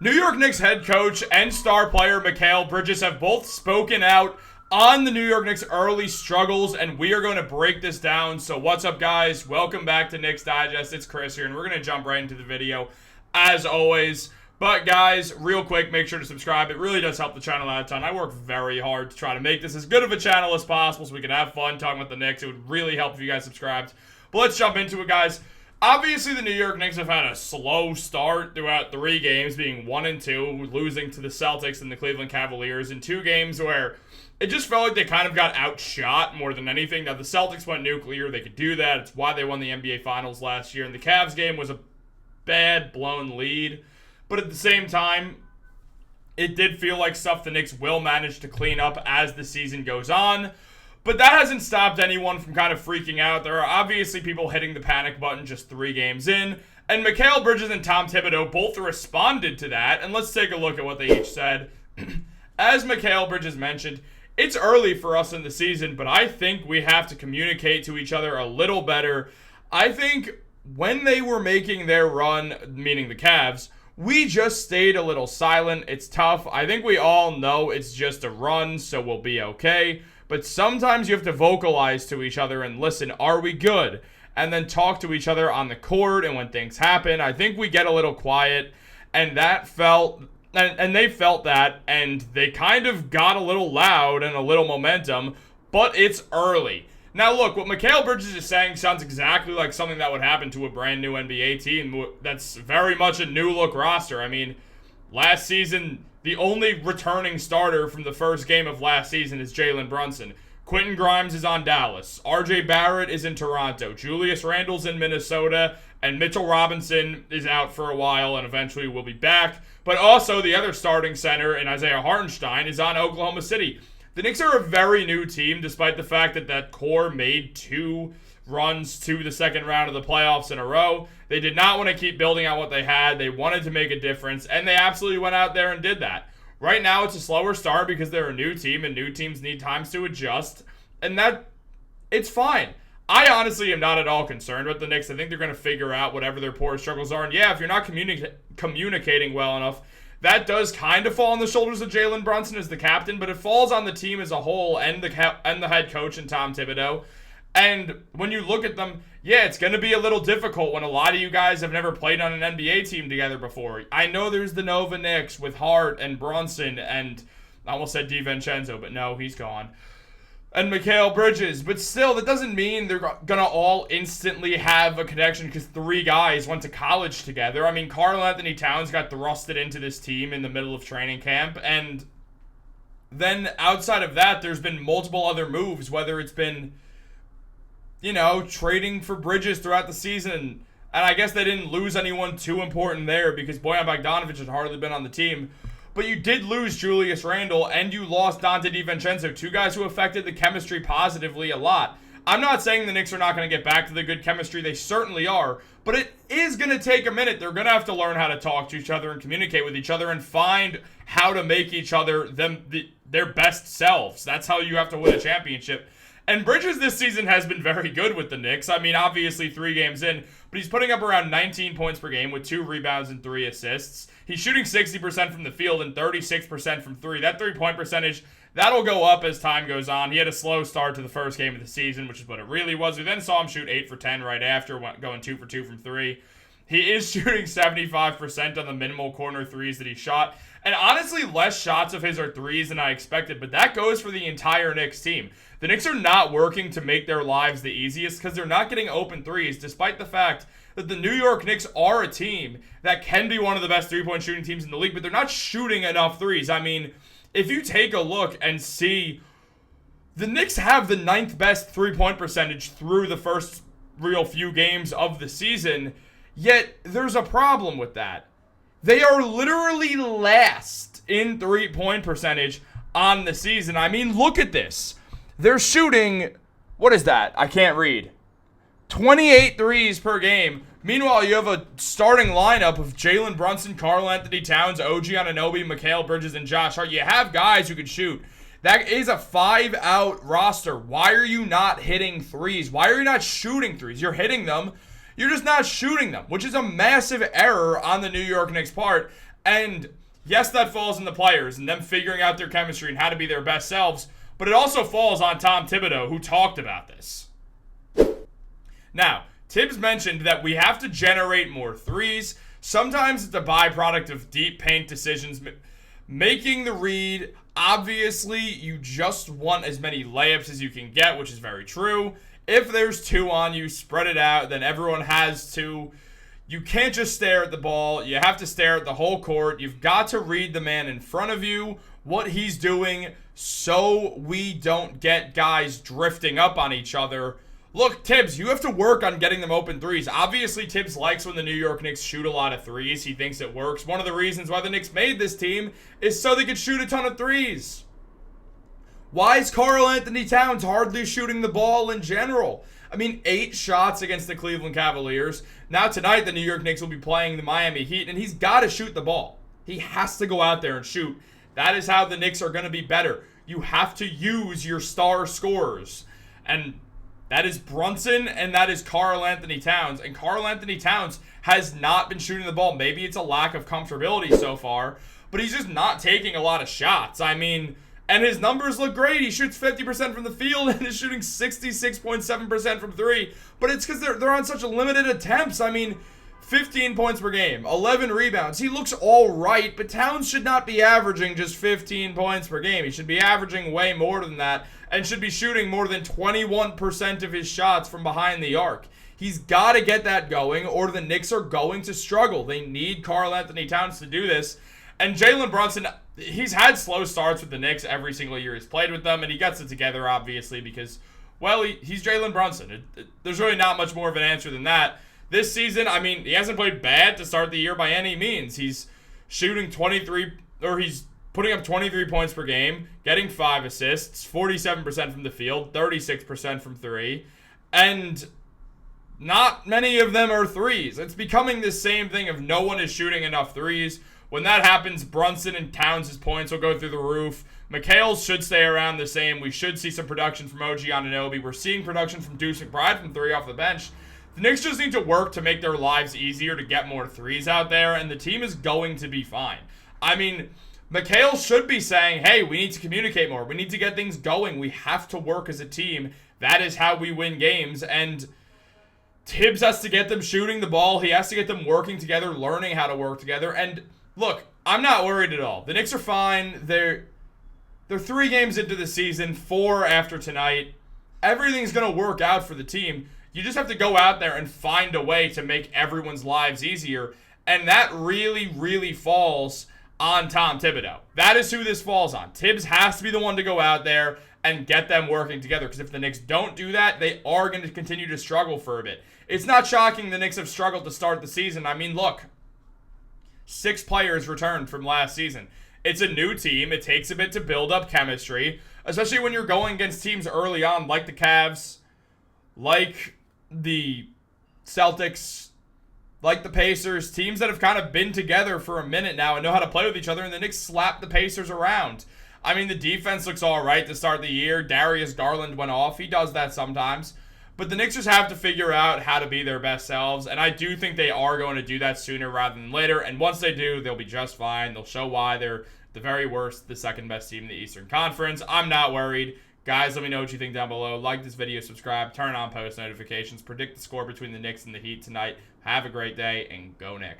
New York Knicks head coach and star player Mikal Bridges have both spoken out on the New York Knicks' early struggles, and we are going to break this down. So what's up, guys? Welcome back to Knicks Digest. It's Chris here, and we're going to jump right into the video, as always. But guys, real quick, make sure to subscribe. It really does help the channel out a ton. I work very hard to try to make this as good of a channel as possible so we can have fun talking about the Knicks. It would really help if you guys subscribed. But let's jump into it, guys. Obviously, the New York Knicks have had a slow start throughout 3 games, being 1-2, losing to the Celtics and the Cleveland Cavaliers in 2 games where it just felt like they kind of got outshot more than anything. Now, the Celtics went nuclear. They could do that. It's why they won the NBA Finals last year. And the Cavs game was a bad, blown lead. But at the same time, it did feel like stuff the Knicks will manage to clean up as the season goes on. But that hasn't stopped anyone from kind of freaking out. There are obviously people hitting the panic button just 3 games in. And Mikal Bridges and Tom Thibodeau both responded to that. And let's take a look at what they each said. As Mikal Bridges mentioned, it's early for us in the season, but I think we have to communicate to each other a little better. I think when they were making their run, meaning the Cavs, we just stayed a little silent. It's tough. I think we all know it's just a run, so we'll be okay. But sometimes you have to vocalize to each other and listen, are we good? And then talk to each other on the court and when things happen. I think we get a little quiet, and that felt, and they felt that, and they kind of got a little loud and a little momentum, but it's early. Now look, what Mikal Bridges is saying sounds exactly like something that would happen to a brand new NBA team that's very much a new look roster. I mean, last season, the only returning starter from the first game of last season is Jalen Brunson. Quentin Grimes is on Dallas. RJ Barrett is in Toronto. Julius Randle's in Minnesota. And Mitchell Robinson is out for a while and eventually will be back. But also the other starting center in Isaiah Hartenstein is on Oklahoma City. The Knicks are a very new team, despite the fact that that core made 2 runs to the second round of the playoffs in a row. They did not want to keep building on what they had. They wanted to make a difference, and they absolutely went out there and did that. Right now, it's a slower start because they're a new team, and new teams need times to adjust, and it's fine. I honestly am not at all concerned with the Knicks. I think they're going to figure out whatever their poor struggles are, and yeah, if you're not communicating well enough, that does kind of fall on the shoulders of Jalen Brunson as the captain, but it falls on the team as a whole and the head coach and Tom Thibodeau. And when you look at them, yeah, it's going to be a little difficult when a lot of you guys have never played on an NBA team together before. I know there's the Nova Knicks with Hart and Brunson and I almost said DiVincenzo, but no, he's gone. And Mikal Bridges. But still, that doesn't mean they're going to all instantly have a connection because 3 guys went to college together. I mean, Karl-Anthony Towns got thrusted into this team in the middle of training camp. And then outside of that, there's been multiple other moves, whether it's been, you know, trading for Bridges throughout the season. And I guess they didn't lose anyone too important there because Bojan Bogdanovic had hardly been on the team. But you did lose Julius Randle and you lost Donte DiVincenzo, 2 guys who affected the chemistry positively a lot. I'm not saying the Knicks are not going to get back to the good chemistry. They certainly are. But it is going to take a minute. They're going to have to learn how to talk to each other and communicate with each other and find how to make each other their best selves. That's how you have to win a championship. And Bridges this season has been very good with the Knicks. I mean, obviously 3 games in, but he's putting up around 19 points per game with 2 rebounds and 3 assists. He's shooting 60% from the field and 36% from 3. That 3-point percentage, that'll go up as time goes on. He had a slow start to the first game of the season, which is what it really was. We then saw him shoot 8 for 10 right after, going 2 for 2 from 3. He is shooting 75% on the minimal corner threes that he shot. And honestly, less shots of his are threes than I expected, but that goes for the entire Knicks team. The Knicks are not working to make their lives the easiest because they're not getting open threes, despite the fact that the New York Knicks are a team that can be one of the best 3-point shooting teams in the league, but they're not shooting enough threes. I mean, if you take a look and see, the Knicks have the 9th best 3-point percentage through the first real few games of the season, yet there's a problem with that. They are literally last in 3-point percentage on the season. I mean, look at this. They're shooting, what is that? I can't read. 28 threes per game. Meanwhile, you have a starting lineup of Jalen Brunson, Karl-Anthony Towns, OG Anunoby, Mikal Bridges, and Josh Hart. You have guys who can shoot. That is a 5-out roster. Why are you not hitting threes? Why are you not shooting threes? You're hitting them. You're just not shooting them, which is a massive error on the New York Knicks' part. And yes, that falls on the players and them figuring out their chemistry and how to be their best selves, but it also falls on Tom Thibodeau, who talked about this. Now, Tibs mentioned that we have to generate more threes. Sometimes it's a byproduct of deep paint decisions, making the read. Obviously, you just want as many layups as you can get, which is very true. If there's 2 on you, spread it out, then everyone has 2. You can't just stare at the ball. You have to stare at the whole court. You've got to read the man in front of you, what he's doing, so we don't get guys drifting up on each other. Look, Tibs, you have to work on getting them open threes. Obviously, Tibs likes when the New York Knicks shoot a lot of threes. He thinks it works. One of the reasons why the Knicks made this team is so they could shoot a ton of threes. Why is Karl-Anthony Towns hardly shooting the ball in general? I mean, 8 shots against the Cleveland Cavaliers. Now tonight, the New York Knicks will be playing the Miami Heat, and he's got to shoot the ball. He has to go out there and shoot. That is how the Knicks are going to be better. You have to use your star scorers. And that is Brunson, and that is Karl-Anthony Towns. And Karl-Anthony Towns has not been shooting the ball. Maybe it's a lack of comfortability so far, but he's just not taking a lot of shots. I mean, and his numbers look great. He shoots 50% from the field and is shooting 66.7% from 3. But it's because they're on such limited attempts. I mean, 15 points per game, 11 rebounds. He looks all right, but Towns should not be averaging just 15 points per game. He should be averaging way more than that and should be shooting more than 21% of his shots from behind the arc. He's got to get that going, or the Knicks are going to struggle. They need Karl-Anthony Towns to do this. And Jalen Brunson, he's had slow starts with the Knicks every single year he's played with them, and he gets it together, obviously, because, well, he's Jalen Brunson. There's really not much more of an answer than that. This season, I mean, he hasn't played bad to start the year by any means. He's shooting he's putting up 23 points per game, getting 5 assists, 47% from the field, 36% from 3, and not many of them are threes. It's becoming the same thing of no one is shooting enough threes. When that happens, Brunson and Towns' points will go through the roof. Mikal's should stay around the same. We should see some production from OG Anunoby. We're seeing production from Deuce McBride from 3 off the bench. The Knicks just need to work to make their lives easier to get more threes out there, and the team is going to be fine. I mean, Mikal should be saying, hey, we need to communicate more. We need to get things going. We have to work as a team. That is how we win games, and Tibs has to get them shooting the ball. He has to get them working together, learning how to work together, and look, I'm not worried at all. The Knicks are fine. They're 3 games into the season, 4 after tonight. Everything's going to work out for the team. You just have to go out there and find a way to make everyone's lives easier. And that really, really falls on Tom Thibodeau. That is who this falls on. Tibs has to be the one to go out there and get them working together. Because if the Knicks don't do that, they are going to continue to struggle for a bit. It's not shocking the Knicks have struggled to start the season. I mean, look, 6 players returned from last season. It's a new team. It takes a bit to build up chemistry, especially when you're going against teams early on like the Cavs, like the Celtics, like the Pacers, teams that have kind of been together for a minute now and know how to play with each other, and the Knicks slap the Pacers around. I mean, the defense looks all right to start the year. Darius Garland went off. He does that sometimes. But the Knicks just have to figure out how to be their best selves, and I do think they are going to do that sooner rather than later, and once they do, they'll be just fine. They'll show why they're the very worst, the second best team in the Eastern Conference. I'm not worried. Guys, let me know what you think down below. Like this video, subscribe, turn on post notifications, predict the score between the Knicks and the Heat tonight. Have a great day, and go Knicks.